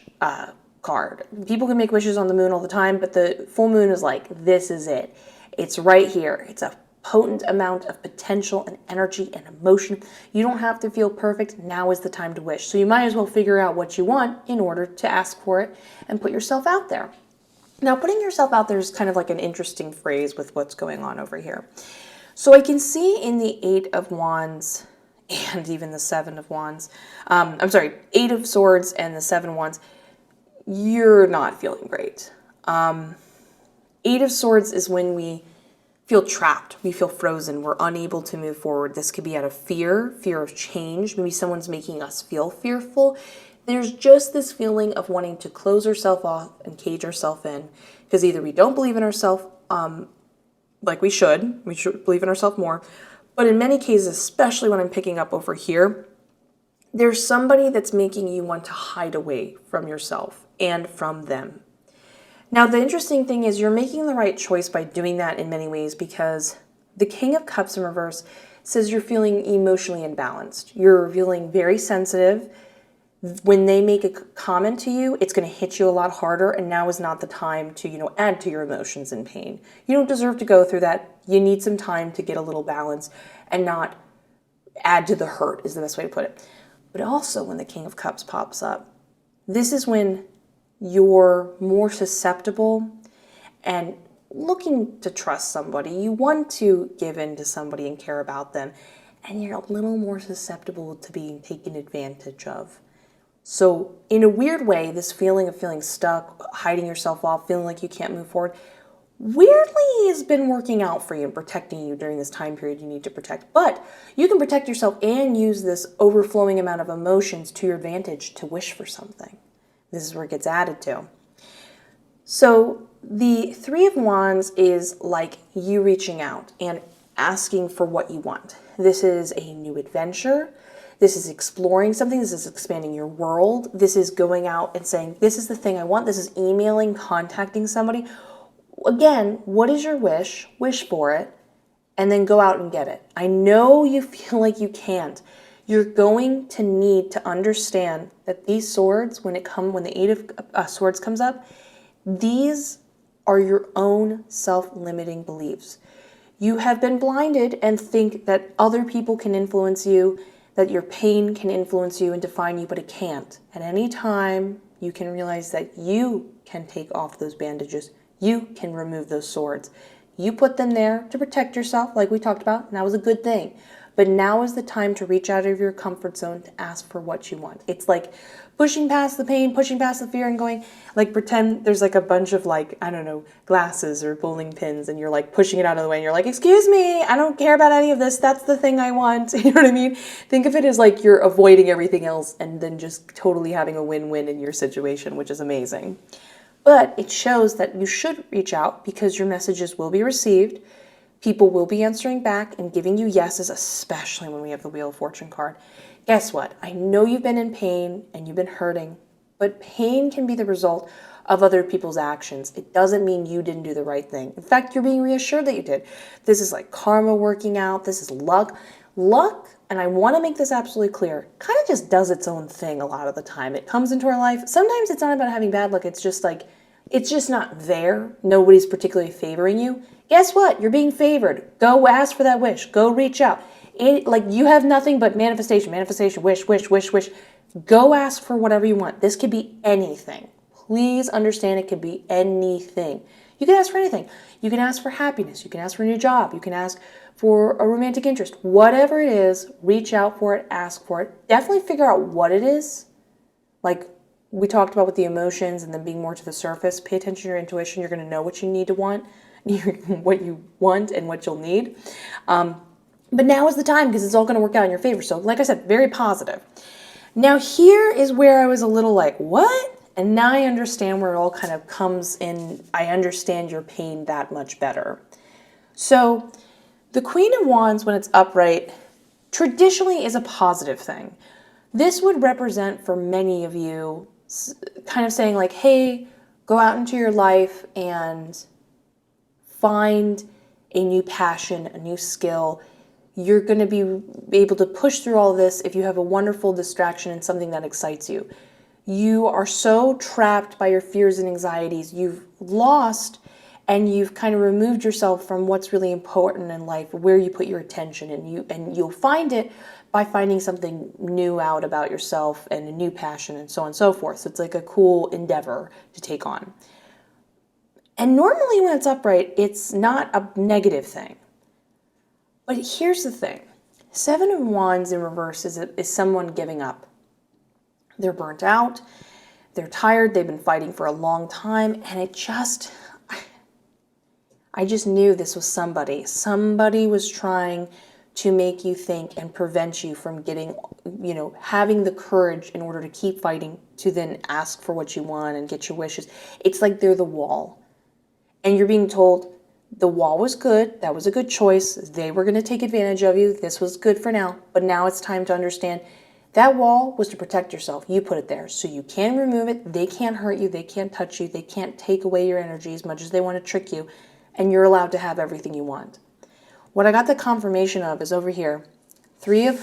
card. People can make wishes on the moon all the time, but the full moon is like, this is it. It's right here. It's a potent amount of potential and energy and emotion. You don't have to feel perfect. Now is the time to wish. So you might as well figure out what you want in order to ask for it and put yourself out there. Now, putting yourself out there is kind of like an interesting phrase with what's going on over here. So I can see in the 8 of Wands and even the 7 of Wands, 8 of Swords and the 7 of Wands, you're not feeling great. 8 of Swords is when we feel trapped, we feel frozen, we're unable to move forward. This could be out of fear of change. Maybe someone's making us feel fearful. There's just this feeling of wanting to close ourselves off and cage ourselves in because either we don't believe in ourselves like we should believe in ourselves more, but in many cases, especially when I'm picking up over here, there's somebody that's making you want to hide away from yourself and from them. Now, the interesting thing is you're making the right choice by doing that in many ways because the King of Cups in reverse says you're feeling emotionally imbalanced. You're feeling very sensitive. When they make a comment to you, it's going to hit you a lot harder, and now is not the time to, add to your emotions and pain. You don't deserve to go through that. You need some time to get a little balance and not add to the hurt is the best way to put it. But also when the King of Cups pops up, this is when you're more susceptible and looking to trust somebody. You want to give in to somebody and care about them, and you're a little more susceptible to being taken advantage of. So in a weird way, this feeling of feeling stuck, hiding yourself off, feeling like you can't move forward, weirdly has been working out for you and protecting you during this time period you need to protect. But you can protect yourself and use this overflowing amount of emotions to your advantage to wish for something. This is where it gets added to. So the Three of Wands is like you reaching out and asking for what you want. This is a new adventure. This is exploring something. This is expanding your world. This is going out and saying, this is the thing I want. This is emailing, contacting somebody. Again, what is your wish? Wish for it, and then go out and get it. I know you feel like you can't. You're going to need to understand that these swords, when the Eight of Swords comes up, these are your own self-limiting beliefs. You have been blinded and think that other people can influence you, that your pain can influence you and define you, but it can't. At any time, you can realize that you can take off those bandages. You can remove those swords. You put them there to protect yourself, like we talked about, and that was a good thing. But now is the time to reach out of your comfort zone to ask for what you want. It's like pushing past the pain, pushing past the fear, and going, like, pretend there's like a bunch of, like, I don't know, glasses or bowling pins, and you're like pushing it out of the way, and you're like, excuse me, I don't care about any of this. That's the thing I want. You know what I mean? Think of it as like you're avoiding everything else and then just totally having a win-win in your situation, which is amazing. But it shows that you should reach out because your messages will be received. People will be answering back and giving you yeses, especially when we have the Wheel of Fortune card. Guess what? I know you've been in pain and you've been hurting, but pain can be the result of other people's actions. It doesn't mean you didn't do the right thing. In fact, you're being reassured that you did. This is like karma working out. This is luck. Luck, and I want to make this absolutely clear, kind of just does its own thing a lot of the time. It comes into our life. Sometimes it's not about having bad luck. It's just like, it's just not there. Nobody's particularly favoring you. Guess what? You're being favored. Go ask for that wish. Go reach out. Like you have nothing but manifestation, wish, wish, wish, wish. Go ask for whatever you want. This could be anything. Please understand it could be anything. You can ask for anything. You can ask for happiness. You can ask for a new job. You can ask for a romantic interest. Whatever it is, reach out for it, ask for it. Definitely figure out what it is. Like we talked about with the emotions and then being more to the surface. Pay attention to your intuition. You're going to know what you need to want, what you want and what you'll need. But now is the time because it's all going to work out in your favor. So like I said, very positive. Now here is where I was a little like, what? And now I understand where it all kind of comes in. I understand your pain that much better. So the Queen of Wands, when it's upright, traditionally is a positive thing. This would represent for many of you kind of saying like, hey, go out into your life and find a new passion, a new skill. You're going to be able to push through all this if you have a wonderful distraction and something that excites you. You are so trapped by your fears and anxieties. You've lost and you've kind of removed yourself from what's really important in life, where you put your attention, and you'll find it by finding something new out about yourself and a new passion and so on and so forth. So it's like a cool endeavor to take on. And normally when it's upright, it's not a negative thing. But here's the thing. Seven of Wands in reverse is someone giving up. They're burnt out. They're tired. They've been fighting for a long time. And I just knew this was somebody. Somebody was trying to make you think and prevent you from getting, having the courage in order to keep fighting, to then ask for what you want and get your wishes. It's like they're the wall. And you're being told the wall was good. That was a good choice. They were going to take advantage of you. This was good for now. But now it's time to understand that wall was to protect yourself. You put it there. So you can remove it. They can't hurt you. They can't touch you. They can't take away your energy as much as they want to trick you. And you're allowed to have everything you want. What I got the confirmation of is over here. Three of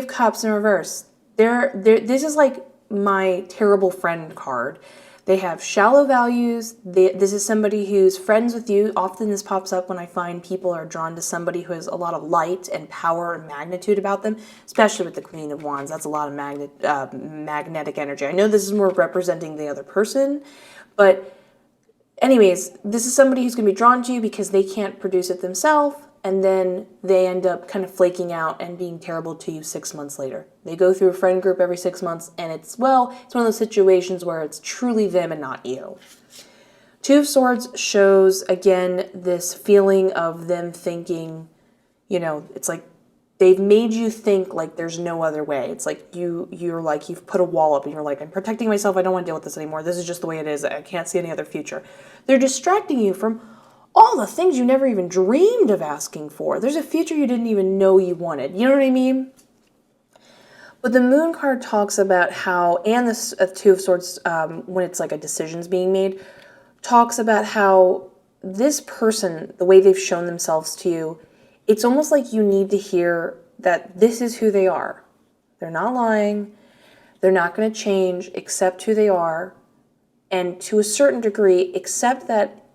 Cups in reverse. This is like my terrible friend card. They have shallow values. This is somebody who's friends with you. Often this pops up when I find people are drawn to somebody who has a lot of light and power and magnitude about them, especially with the Queen of Wands. That's a lot of magnetic energy. I know this is more representing the other person, but anyways, this is somebody who's going to be drawn to you because they can't produce it themselves. and then they end up kind of flaking out and being terrible to you 6 months later. They go through a friend group every 6 months, and it's one of those situations where it's truly them and not you. Two of Swords shows, again, this feeling of them thinking, it's like they've made you think like there's no other way. It's like you're like, you've put a wall up and you're like, I'm protecting myself. I don't want to deal with this anymore. This is just the way it is. I can't see any other future. They're distracting you from all the things you never even dreamed of asking for. There's a future you didn't even know you wanted. You know what I mean? But the Moon card talks about how, and the Two of Swords, when it's like a decision's being made, talks about how this person, the way they've shown themselves to you, it's almost like you need to hear that this is who they are. They're not lying. They're not going to change. Accept who they are. And to a certain degree, accept that,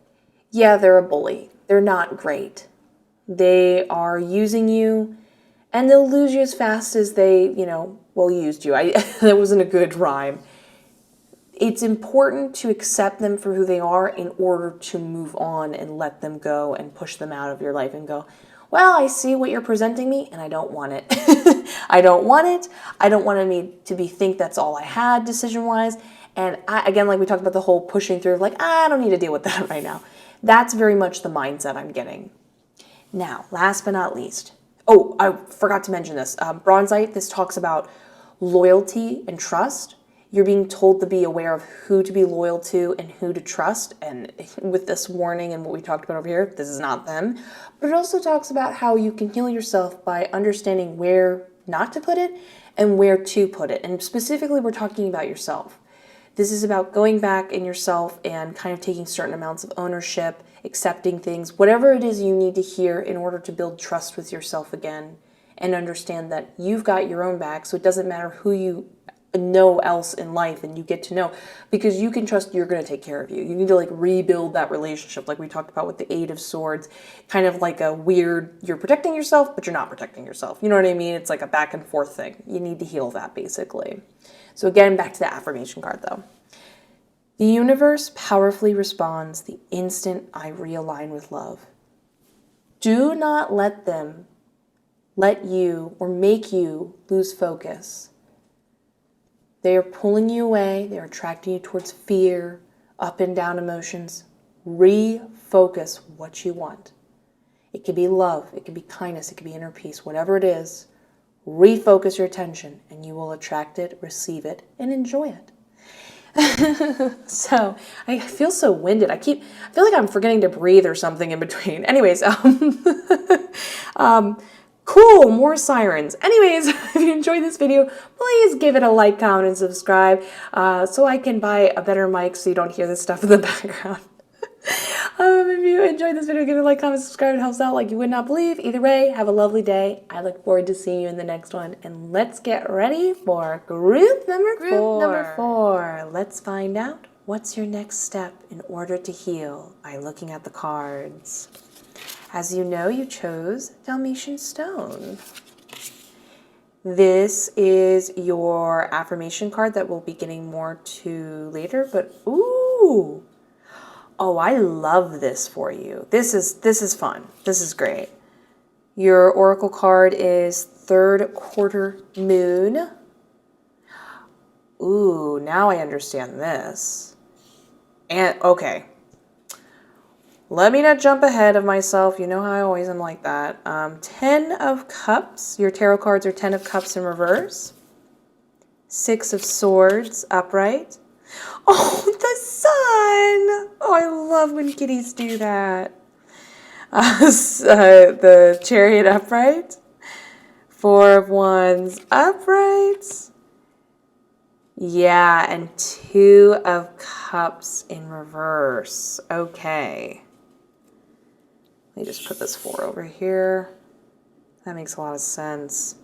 yeah, they're a bully. They're not great. They are using you, and they'll lose you as fast as they, used you. That wasn't a good rhyme. It's important to accept them for who they are in order to move on and let them go and push them out of your life and go, well, I see what you're presenting me, and I don't want it. I don't want it. I don't want me to think that's all I had decision-wise. And again, like we talked about the whole pushing through, like, I don't need to deal with that right now. That's very much the mindset I'm getting. Now, last but not least. Oh, I forgot to mention this. Bronzite, this talks about loyalty and trust. You're being told to be aware of who to be loyal to and who to trust. And with this warning and what we talked about over here, this is not them. But it also talks about how you can heal yourself by understanding where not to put it and where to put it. And specifically, we're talking about yourself. This is about going back in yourself and kind of taking certain amounts of ownership, accepting things, whatever it is you need to hear in order to build trust with yourself again and understand that you've got your own back. So it doesn't matter who you know else in life and you get to know, because you can trust you're going to take care of you. You need to rebuild that relationship like we talked about with the Eight of Swords, kind of like a weird, you're protecting yourself, but you're not protecting yourself. You know what I mean? It's like a back and forth thing. You need to heal that basically. So again, back to the affirmation card though. The universe powerfully responds the instant I realign with love. Do not let them let you or make you lose focus. They are pulling you away. They are attracting you towards fear, up and down emotions. Refocus what you want. It could be love. It could be kindness. It could be inner peace. Whatever it is, refocus your attention and you will attract it, receive it, and enjoy it. So I feel so winded. I feel like I'm forgetting to breathe or something in between. Anyways, cool, more sirens. Anyways, if you enjoyed this video, please give it a like, comment, and subscribe so I can buy a better mic so you don't hear this stuff in the background. If you enjoyed this video, give it a like, comment, subscribe. It helps out like you would not believe. Either way, have a lovely day. I look forward to seeing you in the next one. And let's get ready for group number four. Let's find out what's your next step in order to heal by looking at the cards. As you know, you chose Dalmatian Stone. This is your affirmation card that we'll be getting more to later, but ooh. Oh, I love this for you. This is fun. This is great. Your oracle card is third quarter moon. Ooh, now I understand this. And okay. Let me not jump ahead of myself. You know how I always am like that. 10 of Cups. Your tarot cards are 10 of Cups in reverse. 6 of Swords upright. Oh, the sun! Oh, I love when kitties do that. The Chariot upright. 4 of Wands upright. Yeah, and 2 of Cups in reverse. Okay. Let me just put this 4 over here. That makes a lot of sense.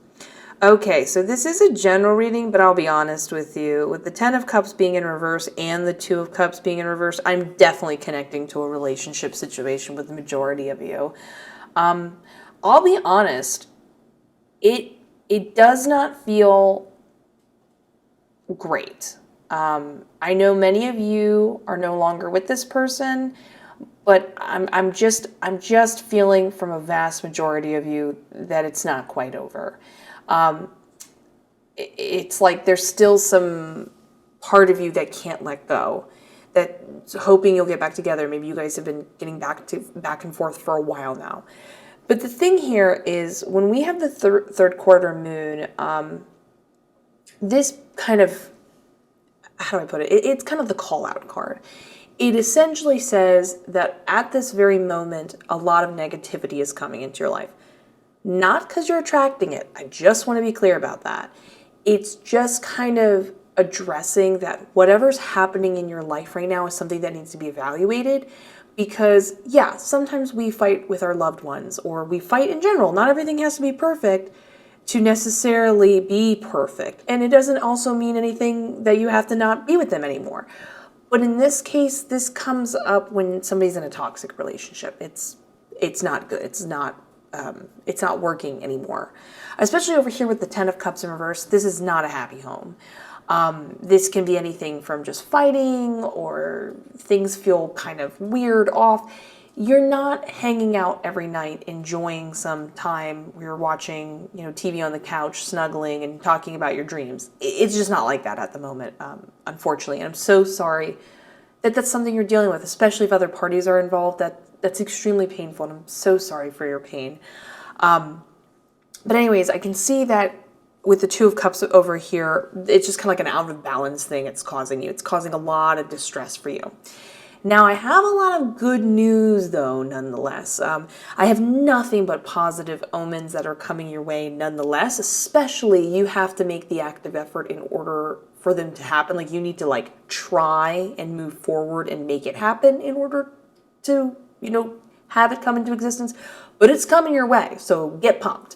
Okay, so this is a general reading, but I'll be honest with you. With the 10 of Cups being in reverse and the 2 of Cups being in reverse, I'm definitely connecting to a relationship situation with the majority of you. I'll be honest, it does not feel great. I know many of you are no longer with this person, but I'm just feeling from a vast majority of you that it's not quite over. It's like there's still some part of you that can't let go, that's hoping you'll get back together. Maybe you guys have been getting back and forth for a while now. But the thing here is when we have the third quarter moon, this kind of, how do I put it? It's kind of the call out card. It essentially says that at this very moment, a lot of negativity is coming into your life. Not because you're attracting it. I just want to be clear about that. It's just kind of addressing that whatever's happening in your life right now is something that needs to be evaluated. Because, yeah, sometimes we fight with our loved ones, or we fight in general. Not everything has to be perfect to necessarily be perfect. And it doesn't also mean anything that you have to not be with them anymore. But in this case, this comes up when somebody's in a toxic relationship. It's not good. It's not working anymore. Especially over here with the Ten of Cups in reverse, this is not a happy home. This can be anything from just fighting or things feel kind of weird, off. You're not hanging out every night enjoying some time where you're watching, TV on the couch, snuggling and talking about your dreams. It's just not like that at the moment, unfortunately. And I'm so sorry that that's something you're dealing with, especially if other parties are involved. That's extremely painful, and I'm so sorry for your pain. But anyways, I can see that with the Two of Cups over here, it's just kind of like an out of balance thing it's causing you. It's causing a lot of distress for you. Now, I have a lot of good news, though, nonetheless. I have nothing but positive omens that are coming your way, nonetheless. Especially, you have to make the active effort in order for them to happen. Like, you need to, try and move forward and make it happen in order to, have it come into existence. But it's coming your way, so get pumped.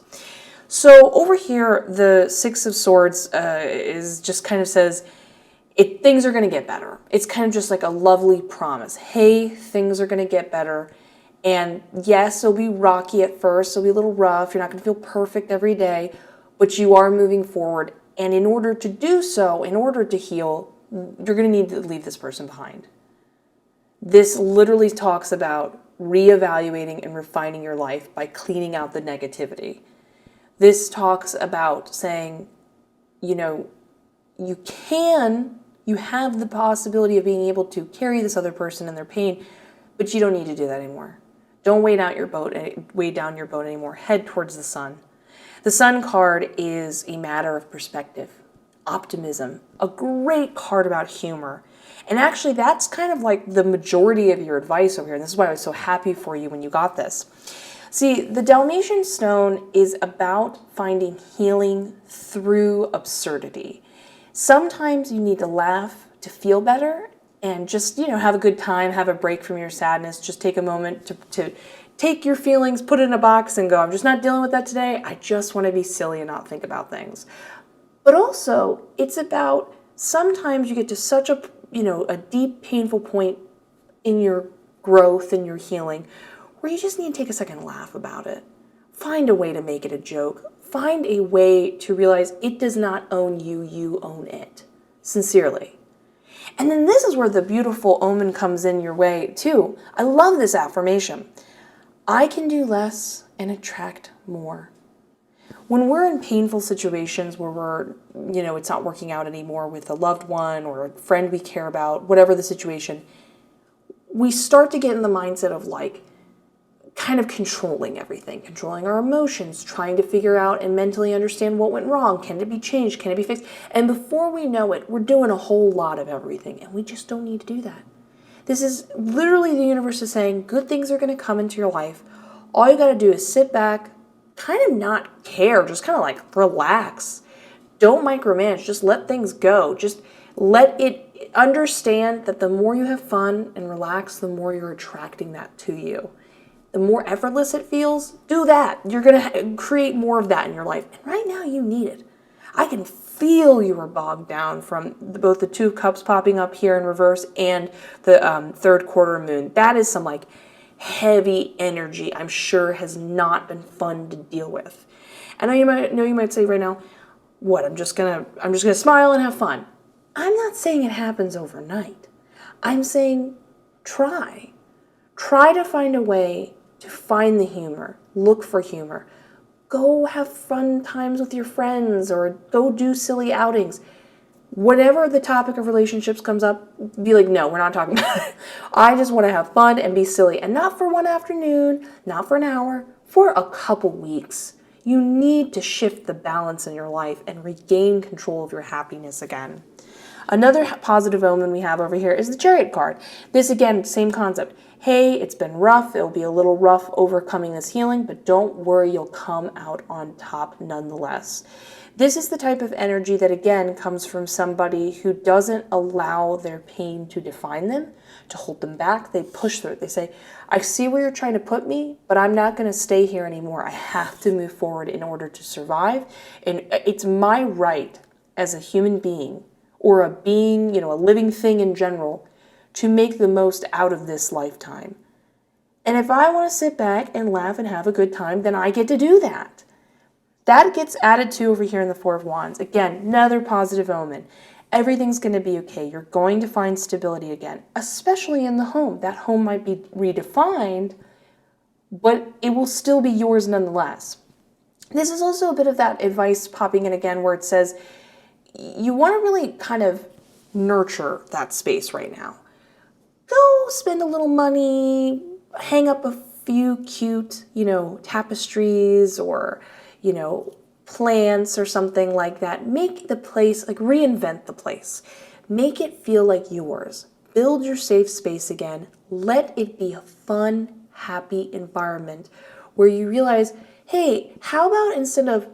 So, over here, the Six of Swords is just kind of says, things are going to get better. It's kind of just like a lovely promise. Hey, things are going to get better. And yes, it'll be rocky at first. It'll be a little rough. You're not going to feel perfect every day, but you are moving forward. And in order to do so, in order to heal, you're going to need to leave this person behind. This literally talks about reevaluating and refining your life by cleaning out the negativity. This talks about saying, you have the possibility of being able to carry this other person and their pain, but you don't need to do that anymore. Don't weigh down your boat anymore. Head towards the sun. The Sun card is a matter of perspective, optimism, a great card about humor. And actually, that's kind of like the majority of your advice over here. And this is why I was so happy for you when you got this. See, the Dalmatian stone is about finding healing through absurdity. Sometimes you need to laugh to feel better and just, have a good time, have a break from your sadness. Just take a moment to take your feelings, put it in a box and go, I'm just not dealing with that today. I just want to be silly and not think about things. But also, it's about sometimes you get to such a deep, painful point in your growth and your healing where you just need to take a second and laugh about it. Find a way to make it a joke. Find a way to realize it does not own you, you own it. Sincerely. And then this is where the beautiful omen comes in your way too. I love this affirmation. I can do less and attract more. When we're in painful situations where we're, it's not working out anymore with a loved one or a friend we care about, whatever the situation, we start to get in the mindset of kind of controlling everything, controlling our emotions, trying to figure out and mentally understand what went wrong. Can it be changed? Can it be fixed? And before we know it, we're doing a whole lot of everything, and we just don't need to do that. This is literally the universe is saying good things are going to come into your life. All you got to do is sit back, kind of not care, just kind of relax. Don't micromanage, just let things go. Just let it understand that the more you have fun and relax, the more you're attracting that to you. The more effortless it feels, do that. You're going to create more of that in your life. And right now, you need it. I can feel you are bogged down from both the Two of Cups popping up here in reverse and the third quarter moon. That is some heavy energy I'm sure has not been fun to deal with. And you might say right now, what, I'm just gonna smile and have fun. I'm not saying it happens overnight. I'm saying try. Try to find a way to find the humor, look for humor. Go have fun times with your friends or go do silly outings. Whatever the topic of relationships comes up, be like, no, we're not talking about it. I just want to have fun and be silly. And not for one afternoon, not for an hour, for a couple weeks. You need to shift the balance in your life and regain control of your happiness again. Another positive omen we have over here is the Chariot card. This, again, same concept. Hey, it's been rough. It'll be a little rough overcoming this healing, but don't worry, you'll come out on top nonetheless. This is the type of energy that, again, comes from somebody who doesn't allow their pain to define them, to hold them back. They push through it. They say, I see where you're trying to put me, but I'm not going to stay here anymore. I have to move forward in order to survive. And it's my right as a human being, or a being, a living thing in general, to make the most out of this lifetime. And if I want to sit back and laugh and have a good time, then I get to do that. That gets added to over here in the Four of Wands. Again, another positive omen. Everything's going to be okay. You're going to find stability again, especially in the home. That home might be redefined, but it will still be yours nonetheless. This is also a bit of that advice popping in again where it says you want to really kind of nurture that space right now. Go spend a little money, hang up a few cute, tapestries or, plants or something like that. Make the place, reinvent the place. Make it feel like yours. Build your safe space again. Let it be a fun, happy environment where you realize, hey, how about instead of,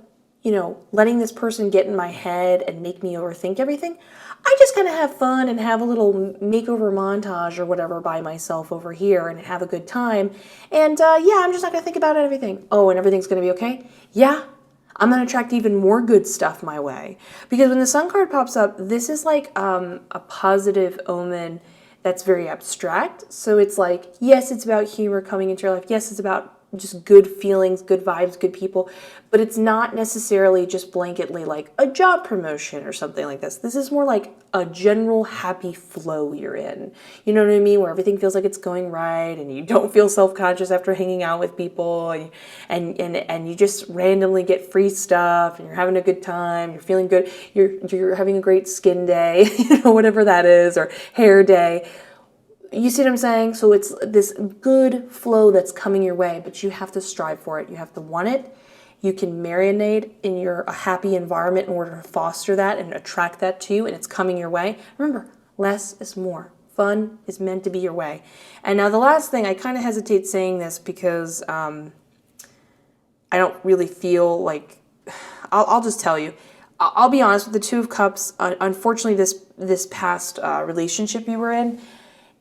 letting this person get in my head and make me overthink everything, I just kind of have fun and have a little makeover montage or whatever by myself over here and have a good time. And I'm just not going to think about everything. Oh, and everything's going to be okay? Yeah, I'm going to attract even more good stuff my way. Because when the Sun card pops up, this is like a positive omen that's very abstract. So it's like, yes, it's about humor coming into your life. Yes, it's about just good feelings, good vibes, good people, but it's not necessarily just blanketly like a job promotion or something like this. This is more like a general happy flow you're in. You know what I mean? Where everything feels like it's going right and you don't feel self-conscious after hanging out with people and you just randomly get free stuff and you're having a good time, you're feeling good, you're having a great skin day, whatever that is, or hair day. You see what I'm saying? So it's this good flow that's coming your way, but you have to strive for it. You have to want it. You can marinate in a happy environment in order to foster that and attract that to you, and it's coming your way. Remember, less is more. Fun is meant to be your way. And now the last thing, I kind of hesitate saying this because I don't really feel like, I'll just tell you. I'll be honest with the Two of Cups. Unfortunately, this past relationship you were in,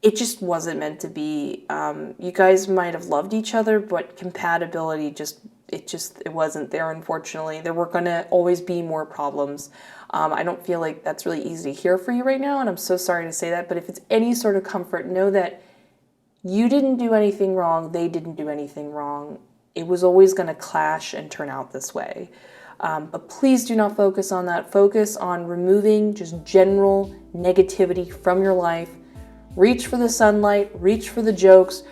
it just wasn't meant to be. You guys might have loved each other, but compatibility it wasn't there, unfortunately. There were going to always be more problems. I don't feel like that's really easy to hear for you right now, and I'm so sorry to say that, but if it's any sort of comfort, know that you didn't do anything wrong, they didn't do anything wrong. It was always going to clash and turn out this way. But please do not focus on that. Focus on removing just general negativity from your life. Reach for the sunlight, reach for the jokes,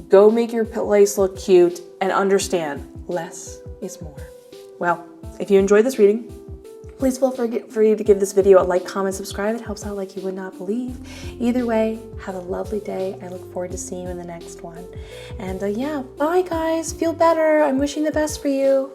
go make your place look cute, and understand less is more. Well, if you enjoyed this reading, please feel free to give this video a like, comment, subscribe. It helps out like you would not believe. Either way, have a lovely day. I look forward to seeing you in the next one. And bye guys. Feel better. I'm wishing the best for you.